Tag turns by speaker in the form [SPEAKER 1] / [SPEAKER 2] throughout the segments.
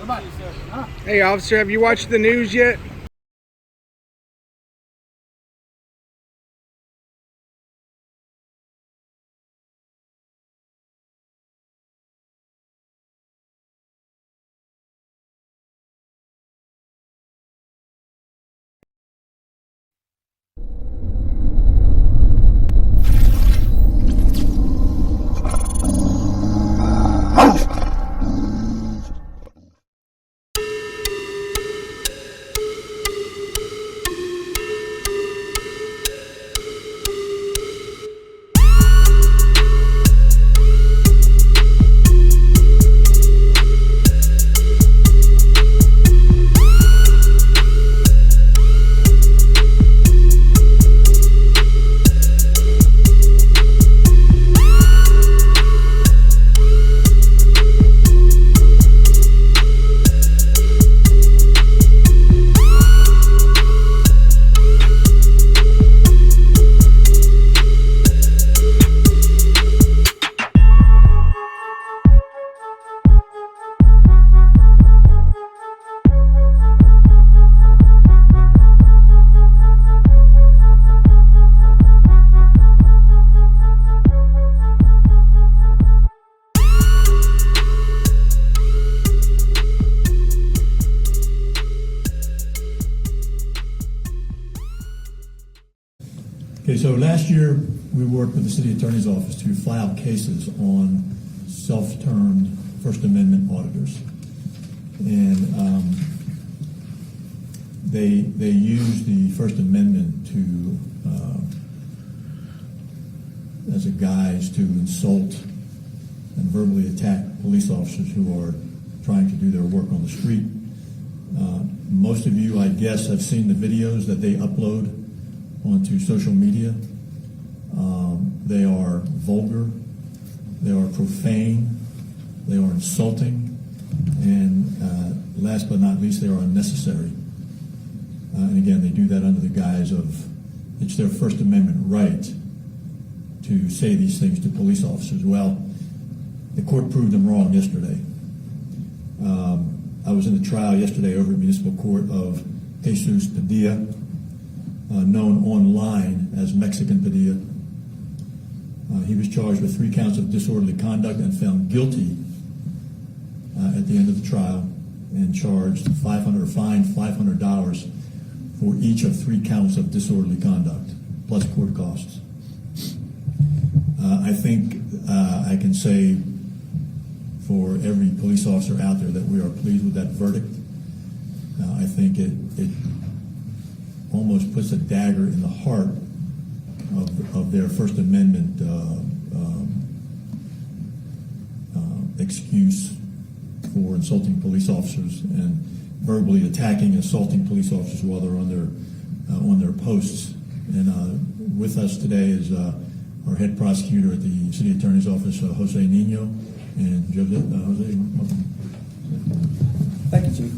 [SPEAKER 1] Hey, officer, have you watched the news yet?
[SPEAKER 2] Okay, so last year we worked with the City Attorney's Office to file cases on self-termed First Amendment auditors. And they used the First Amendment to as a guise to insult and verbally attack police officers who are trying to do their work on the street. Most of you, I guess, have seen the videos that they upload onto social media. They are vulgar, they are profane, they are insulting, and last but not least, they are unnecessary. And again, they do that under the guise of it's their First Amendment right to say these things to police officers. Well, the court proved them wrong yesterday. I was in the trial yesterday over at Municipal Court of Jesus Padilla, known online as Mexican Padilla. He was charged with 3 counts of disorderly conduct and found guilty at the end of the trial, and charged fined $500 for each of 3 counts of disorderly conduct, plus court costs. I think I can say for every police officer out there that we are pleased with that verdict. I think it almost puts a dagger in the heart of their First Amendment excuse for insulting police officers and verbally attacking and assaulting police officers while they're on their posts. And with us today is our head prosecutor at the City Attorney's Office, Jose Nino. And Jose,
[SPEAKER 3] Thank you, Chief.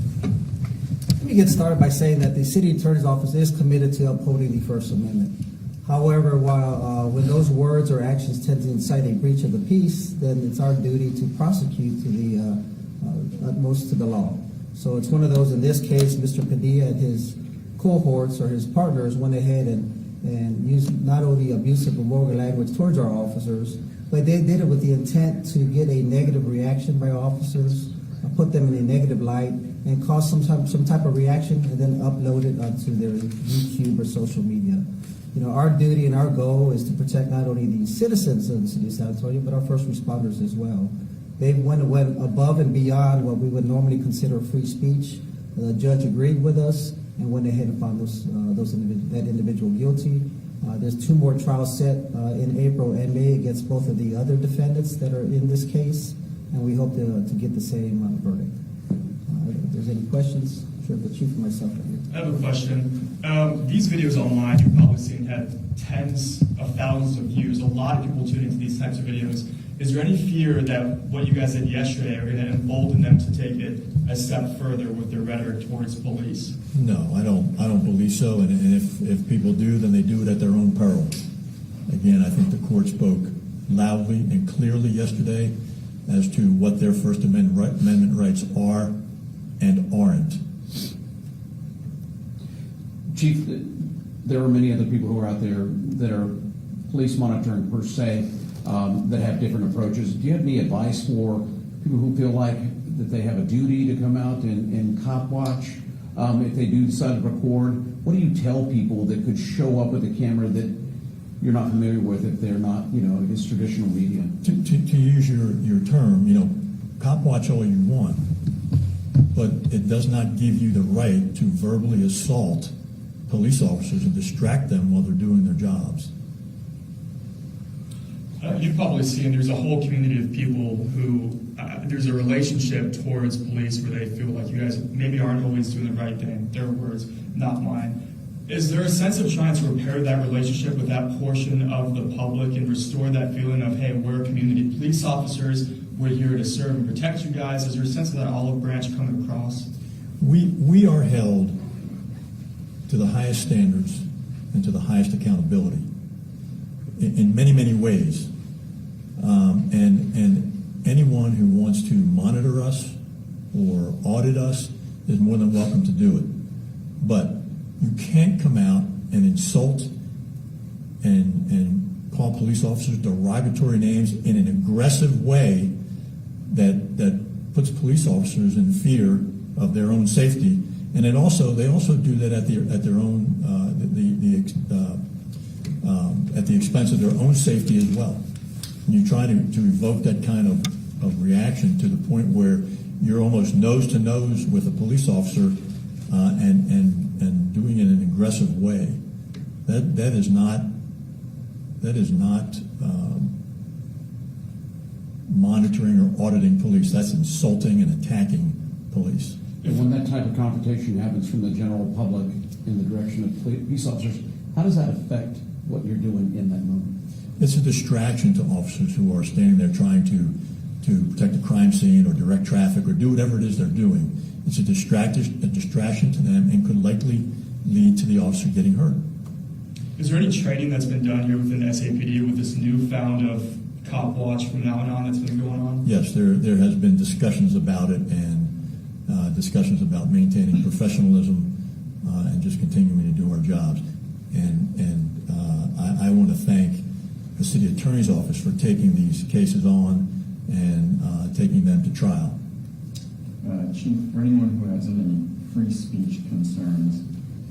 [SPEAKER 3] Let me get started by saying that the City Attorney's Office is committed to upholding the First Amendment. However, when those words or actions tend to incite a breach of the peace, then it's our duty to prosecute to the utmost to the law. So it's one of those. In this case, Mr. Padilla and his cohorts or his partners went ahead and used not only abusive or vulgar language towards our officers, but they did it with the intent to get a negative reaction by officers, put them in a negative light, and cause some type of reaction, and then upload it onto their YouTube or social media. You know, our duty and our goal is to protect not only the citizens of the city of San Antonio, but our first responders as well. They went above and beyond what we would normally consider free speech. The judge agreed with us and went ahead and found that individual guilty. There's 2 more trials set in April and May against both of the other defendants that are in this case, and we hope to get the same verdict. If there's any questions, I'm sure the chief and myself are here.
[SPEAKER 4] I have a question. These videos online you've probably seen have tens of thousands of views. A lot of people tune into these types of videos. Is there any fear that what you guys did yesterday are going to embolden them to take it a step further with their rhetoric towards police?
[SPEAKER 2] No, I don't believe so. And if people do, then they do it at their own peril. Again, I think the court spoke loudly and clearly yesterday as to what their First Amendment rights are and aren't.
[SPEAKER 5] Chief, there are many other people who are out there that are police monitoring per se, that have different approaches. Do you have any advice for people who feel like that they have a duty to come out and cop watch? If they do decide to record, what do you tell people that could show up with a camera that you're not familiar with if they're not, it's traditional media?
[SPEAKER 2] To use your term, cop watch all you want, but it does not give you the right to verbally assault police officers and distract them while they're doing their jobs.
[SPEAKER 4] You've probably seen there's a whole community of people who there's a relationship towards police where they feel like you guys maybe aren't always doing the right thing. Their words, not mine. Is there a sense of trying to repair that relationship with that portion of the public and restore that feeling of, hey, we're community police officers, we're here to serve and protect you guys? Is there a sense of that olive branch coming across?
[SPEAKER 2] We are held to the highest standards and to the highest accountability in many, many ways. And anyone who wants to monitor us or audit us is more than welcome to do it. But you can't come out and insult and call police officers derogatory names in an aggressive way that puts police officers in fear of their own safety. And they also do that at their own at the expense of their own safety as well. And you try to evoke that kind of reaction to the point where you're almost nose to nose with a police officer and doing it in an aggressive way. That is not monitoring or auditing police. That's insulting and attacking police.
[SPEAKER 5] And when that type of confrontation happens from the general public in the direction of police officers, how does that affect what you're doing in that moment?
[SPEAKER 2] It's a distraction to officers who are standing there trying to protect the crime scene or direct traffic or do whatever it is they're doing. It's a distraction to them and could likely lead to the officer getting hurt.
[SPEAKER 4] Is there any training that's been done here within SAPD with this newfound of cop watch from now on that's been going on?
[SPEAKER 2] Yes, there has been discussions about it and discussions about maintaining professionalism and just continuing to do our jobs. And I want to thank the City Attorney's Office for taking these cases on and taking them to trial.
[SPEAKER 6] Chief, for anyone who has any free speech concerns,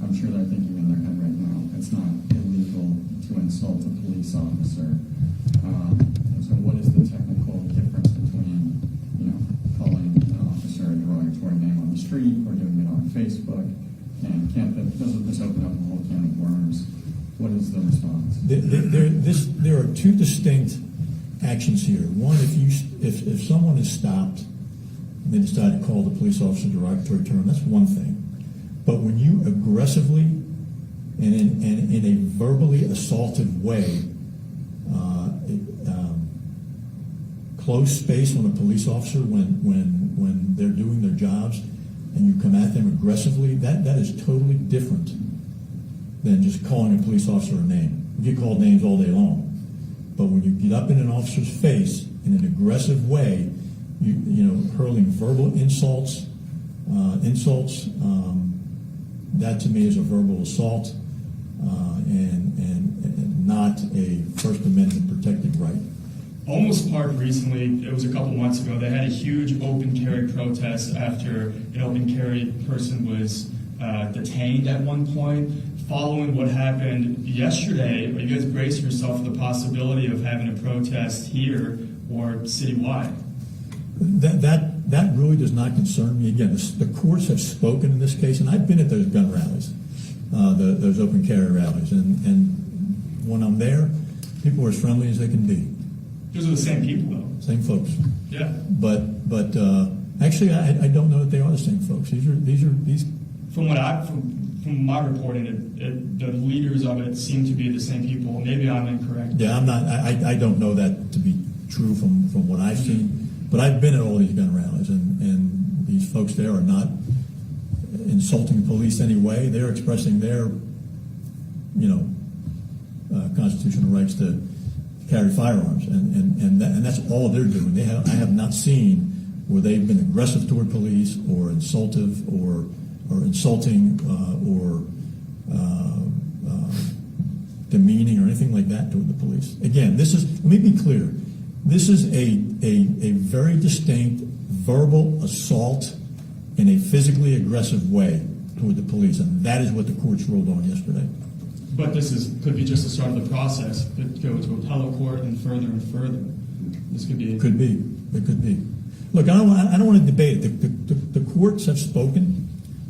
[SPEAKER 6] I'm sure they're thinking in their head right now, it's not illegal to insult a police officer. So what is the technical difference between, calling an officer a derogatory name on the street or doing it on Facebook? And doesn't this open up a whole can of worms? What is the response?
[SPEAKER 2] There are two distinct actions here. One, if someone is stopped and they decide to call the police officer a derogatory term, that's one thing. But when you aggressively and in a verbally assaultive way close space on a police officer when they're doing their jobs and you come at them aggressively, that is totally different than just calling a police officer a name. You get called names all day long. But when you get up in an officer's face in an aggressive way, hurling verbal insults, that to me is a verbal assault and not a First Amendment protected right.
[SPEAKER 4] Almost Park recently, it was a couple months ago, they had a huge open carry protest after an open carry person was detained at one point. Following what happened yesterday, are you guys bracing yourself for the possibility of having a protest here or citywide?
[SPEAKER 2] That really does not concern me. Again, the courts have spoken in this case, and I've been at those gun rallies, those open carry rallies, and when I'm there, people are as friendly as they can be.
[SPEAKER 4] Those are the same people, though.
[SPEAKER 2] Same folks.
[SPEAKER 4] Yeah.
[SPEAKER 2] But actually, I don't know that they are the same folks. These.
[SPEAKER 4] From my reporting, the leaders of it seem to be the same people. Maybe I'm incorrect.
[SPEAKER 2] Yeah, I'm not. I don't know that to be true from what I've seen. But I've been at all these gun rallies, and these folks there are not insulting the police anyway. They're expressing their, constitutional rights to carry firearms, and that's all they're doing. I have not seen where they've been aggressive toward police or insultive or insulting or demeaning or anything like that toward the police. Again, let me be clear, this is a very distinct verbal assault in a physically aggressive way toward the police, and that is what the courts ruled on yesterday.
[SPEAKER 4] But could be just the start of the process. Could go to appellate court and further. This could be.
[SPEAKER 2] It could be. It could be. Look, I don't want to debate it. The courts have spoken.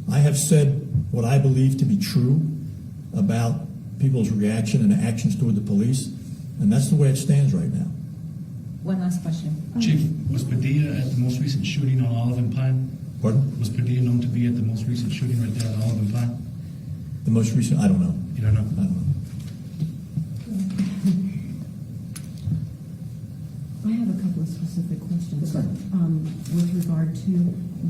[SPEAKER 2] I have said what I believe to be true about people's reaction and actions toward the police, and that's the way it stands right now.
[SPEAKER 7] One last question.
[SPEAKER 8] Chief, was Padilla at the most recent shooting on Olive and Pine?
[SPEAKER 2] Pardon?
[SPEAKER 8] Was Padilla known to be at the most recent shooting right there on Olive and Pine?
[SPEAKER 2] The most recent, I don't know.
[SPEAKER 8] You don't know?
[SPEAKER 2] I don't know.
[SPEAKER 7] I have a couple of specific questions. With regard to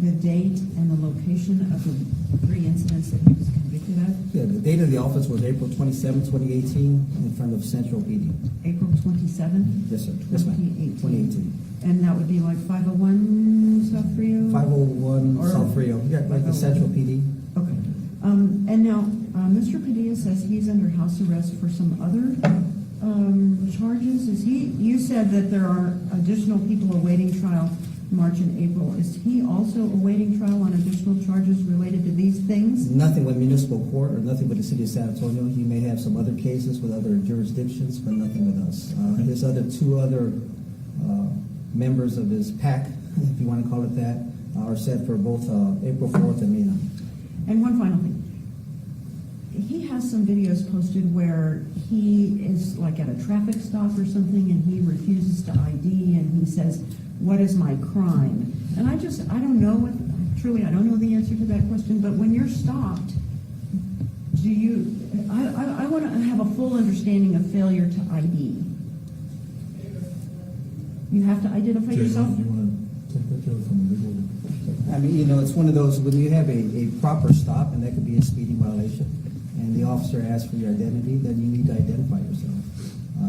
[SPEAKER 7] the date and the location of the 3 incidents that he was convicted of.
[SPEAKER 3] Yeah, the date of the offense was April 27, 2018, in front of Central PD.
[SPEAKER 7] April 27th?
[SPEAKER 3] Yes, sir. Yes, ma'am.
[SPEAKER 7] 2018. And that would be like 501 South Frio?
[SPEAKER 3] 501
[SPEAKER 7] Or-
[SPEAKER 3] South Frio, yeah, like the Central PD.
[SPEAKER 7] Okay. And now, Mr. Padilla says he's under house arrest for some other charges. You said that there are additional people awaiting trial March and April. Is he also awaiting trial on additional charges related to these things?
[SPEAKER 3] Nothing with municipal court or nothing with the city of San Antonio. He may have some other cases with other jurisdictions, but nothing with us. His two other members of his PAC, if you want to call it that, are set for both April 4th and May 9th.
[SPEAKER 7] And one final thing. He has some videos posted where he is like at a traffic stop or something and he refuses to ID and he says, "What is my crime?" And I don't know I don't know the answer to that question, but when you're stopped, I want to have a full understanding of failure to ID. You have to identify
[SPEAKER 2] Jay,
[SPEAKER 7] yourself?
[SPEAKER 2] do you want to take that, Joe, from a legal perspective?
[SPEAKER 3] I mean, it's one of those, when you have a proper stop, and that could be a speeding violation, and the officer asks for your identity, then you need to identify yourself.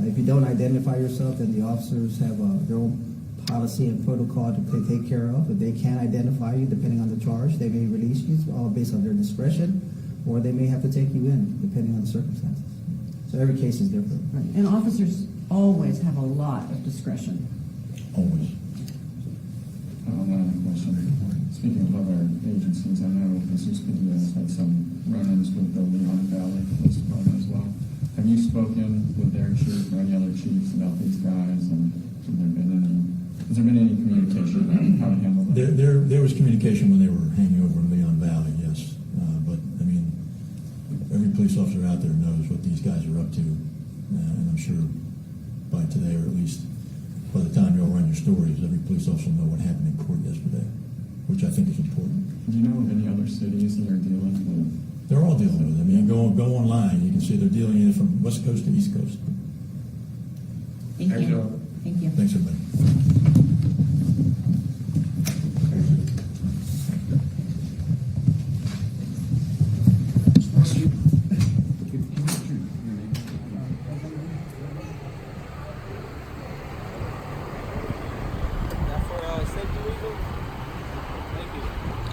[SPEAKER 3] If you don't identify yourself, then the officers have their own policy and protocol to take care of. If they can't identify you, depending on the charge, they may release you all based on their discretion, or they may have to take you in, depending on the circumstances. So every case is different.
[SPEAKER 7] Right. And officers always have a lot of discretion.
[SPEAKER 2] Always.
[SPEAKER 6] One other question. Speaking of other agencies, I know Jesus Padilla has had some run-ins with the Leon Valley Police Department as well. Have you spoken with their chief or any other chiefs about these guys, and has there been any communication about how to handle that?
[SPEAKER 2] There was communication when they were hanging over in Leon Valley, yes. But, I mean, every police officer out there knows what these guys are up to. And I'm sure by today, or at least by the time you all run your stories, every police officer will know what happened in court yesterday, which I think is important.
[SPEAKER 6] Do you know of any other cities that are dealing with?
[SPEAKER 2] They're all dealing with it. I mean, go online, you can see they're dealing with it from West Coast to East Coast.
[SPEAKER 7] Thank you. Thank you.
[SPEAKER 2] Thanks, everybody.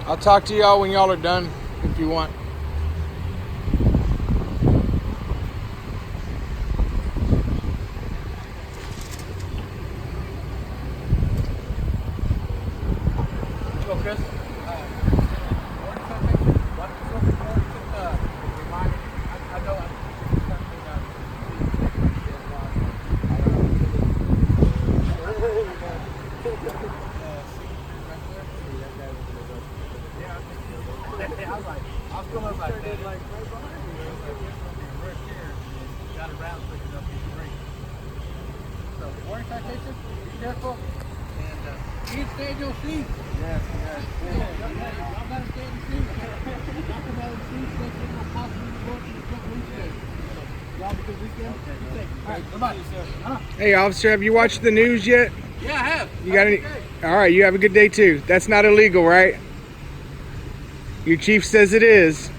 [SPEAKER 1] I'll talk to y'all when y'all are done, if you want. Hello, Chris. Careful and keep stay in your seat. Yes, yes. Y'all gotta stay in the seat. Talk about the seats that you will possibly go to the club weekend. Y'all because weekend? Okay. All right, goodbye. Hey, officer, have you watched the news yet? Yeah, I have. You got any? All right, you have a good day too. That's not illegal, right? Your chief says it is.